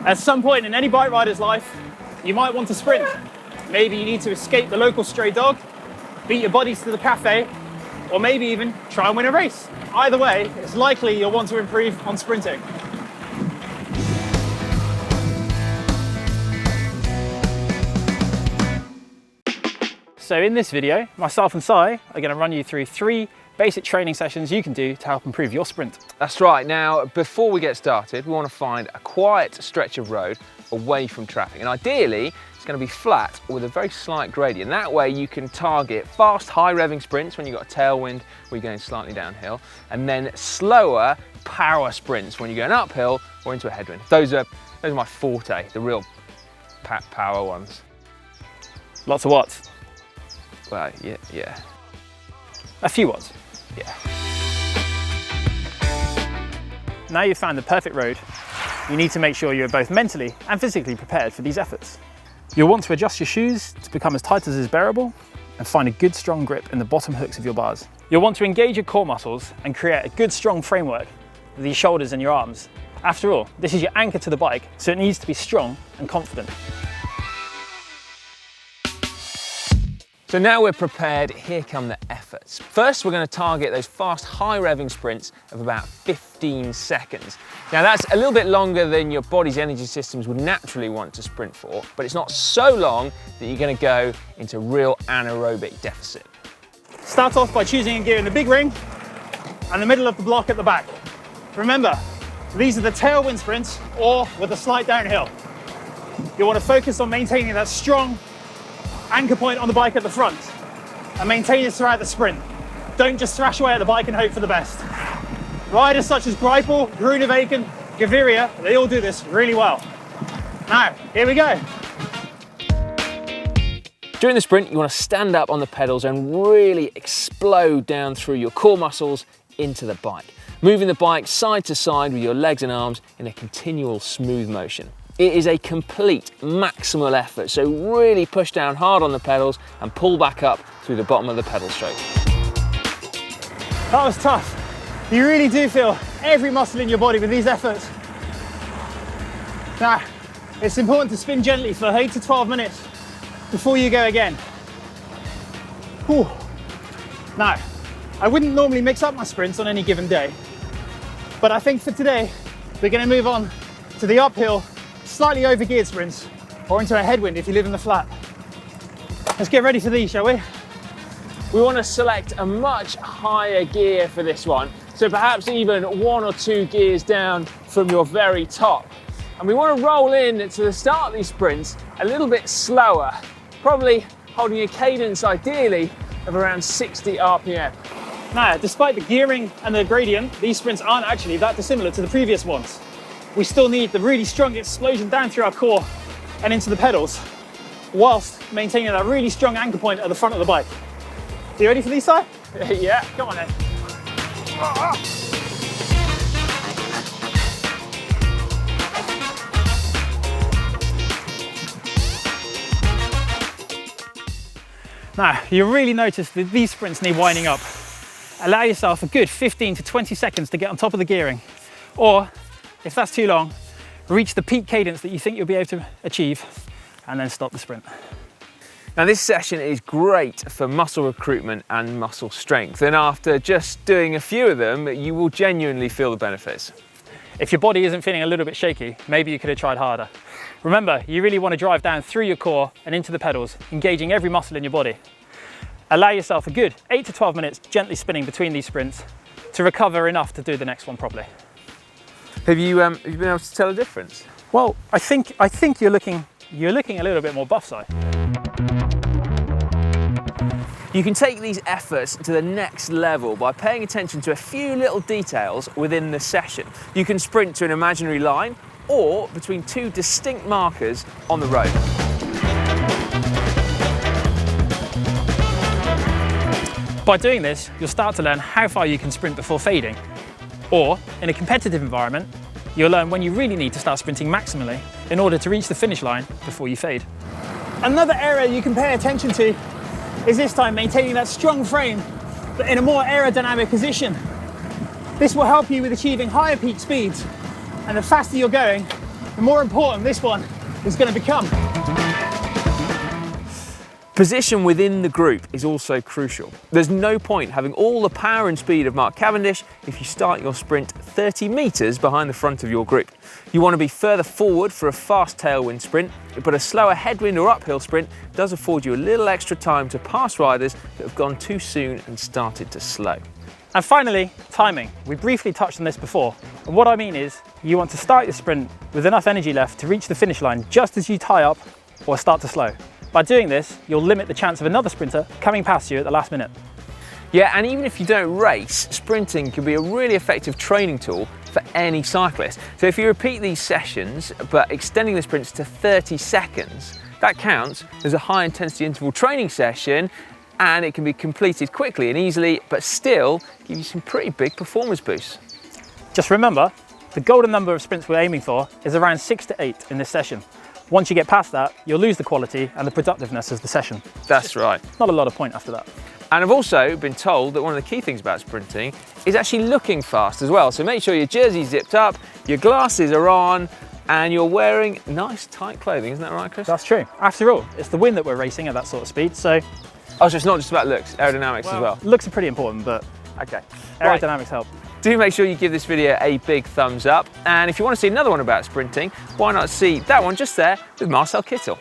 At some point in any bike rider's life, you might want to sprint. Maybe you need to escape the local stray dog, beat your buddies to the cafe, or maybe even try and win a race. Either way, it's likely you'll want to improve on sprinting. So in this video, myself and Sai are going to run you through 3 basic training sessions you can do to help improve your sprint. That's right. Now, before we get started, we want to find a quiet stretch of road away from traffic. And ideally, it's going to be flat with a very slight gradient. That way you can target fast, high revving sprints when you've got a tailwind or you're going slightly downhill, and then slower power sprints when you're going uphill or into a headwind. Those are my forte, the real power ones. Lots of watts. Well, yeah. A few watts. Yeah. Now you've found the perfect road, you need to make sure you're both mentally and physically prepared for these efforts. You'll want to adjust your shoes to become as tight as is bearable and find a good strong grip in the bottom hooks of your bars. You'll want to engage your core muscles and create a good strong framework with your shoulders and your arms. After all, this is your anchor to the bike, so it needs to be strong and confident. So now we're prepared, here come the efforts. First, we're going to target those fast, high revving sprints of about 15 seconds. Now that's a little bit longer than your body's energy systems would naturally want to sprint for, but it's not so long that you're going to go into real anaerobic deficit. Start off by choosing a gear in the big ring and the middle of the block at the back. Remember, these are the tailwind sprints or with a slight downhill. You want to focus on maintaining that strong anchor point on the bike at the front and maintain it throughout the sprint. Don't just thrash away at the bike and hope for the best. Riders such as Greipel, Groenewegen, Gaviria, they all do this really well. Now, here we go. During the sprint, you want to stand up on the pedals and really explode down through your core muscles into the bike, moving the bike side to side with your legs and arms in a continual smooth motion. It is a complete maximal effort, so really push down hard on the pedals and pull back up through the bottom of the pedal stroke. That was tough. You really do feel every muscle in your body with these efforts. Now, it's important to spin gently for 8 to 12 minutes before you go again. Whew. Now, I wouldn't normally mix up my sprints on any given day, but I think for today, we're going to move on to the uphill, slightly over-geared sprints, or into a headwind if you live in the flat. Let's get ready for these, shall we? We want to select a much higher gear for this one, so perhaps even 1 or 2 gears down from your very top. And we want to roll in to the start of these sprints a little bit slower, probably holding a cadence ideally of around 60 RPM. Now, despite the gearing and the gradient, these sprints aren't actually that dissimilar to the previous ones. We still need the really strong explosion down through our core and into the pedals, whilst maintaining that really strong anchor point at the front of the bike. Are you ready for these, Si? Yeah. Come on then. Now, you'll really notice that these sprints need winding up. Allow yourself a good 15 to 20 seconds to get on top of the gearing, or if that's too long, reach the peak cadence that you think you'll be able to achieve and then stop the sprint. Now this session is great for muscle recruitment and muscle strength, and after just doing a few of them, you will genuinely feel the benefits. If your body isn't feeling a little bit shaky, maybe you could have tried harder. Remember, you really want to drive down through your core and into the pedals, engaging every muscle in your body. Allow yourself a good 8 to 12 minutes gently spinning between these sprints to recover enough to do the next one properly. Have you been able to tell a difference? Well, I think you're looking a little bit more buff, Si. You can take these efforts to the next level by paying attention to a few little details within the session. You can sprint to an imaginary line or between 2 distinct markers on the road. By doing this, you'll start to learn how far you can sprint before fading. Or, in a competitive environment, you'll learn when you really need to start sprinting maximally in order to reach the finish line before you fade. Another area you can pay attention to is this time maintaining that strong frame, but in a more aerodynamic position. This will help you with achieving higher peak speeds, and the faster you're going, the more important this one is going to become. Position within the group is also crucial. There's no point having all the power and speed of Mark Cavendish if you start your sprint 30 metres behind the front of your group. You want to be further forward for a fast tailwind sprint, but a slower headwind or uphill sprint does afford you a little extra time to pass riders that have gone too soon and started to slow. And finally, timing. We briefly touched on this before. And what I mean is, you want to start your sprint with enough energy left to reach the finish line just as you tie up or start to slow. By doing this, you'll limit the chance of another sprinter coming past you at the last minute. Yeah, and even if you don't race, sprinting can be a really effective training tool for any cyclist. So if you repeat these sessions, but extending the sprints to 30 seconds, that counts as a high intensity interval training session, and it can be completed quickly and easily, but still give you some pretty big performance boosts. Just remember, the golden number of sprints we're aiming for is around 6 to 8 in this session. Once you get past that, you'll lose the quality and the productiveness of the session. That's right. Not a lot of point after that. And I've also been told that one of the key things about sprinting is actually looking fast as well. So make sure your jersey's zipped up, your glasses are on, and you're wearing nice tight clothing. Isn't that right, Chris? That's true. After all, it's the wind that we're racing at that sort of speed, so... Oh, so it's not just about looks, aerodynamics as well. Looks are pretty important, but Okay. aerodynamics help. Do make sure you give this video a big thumbs up. And if you want to see another one about sprinting, why not see that one just there with Marcel Kittel.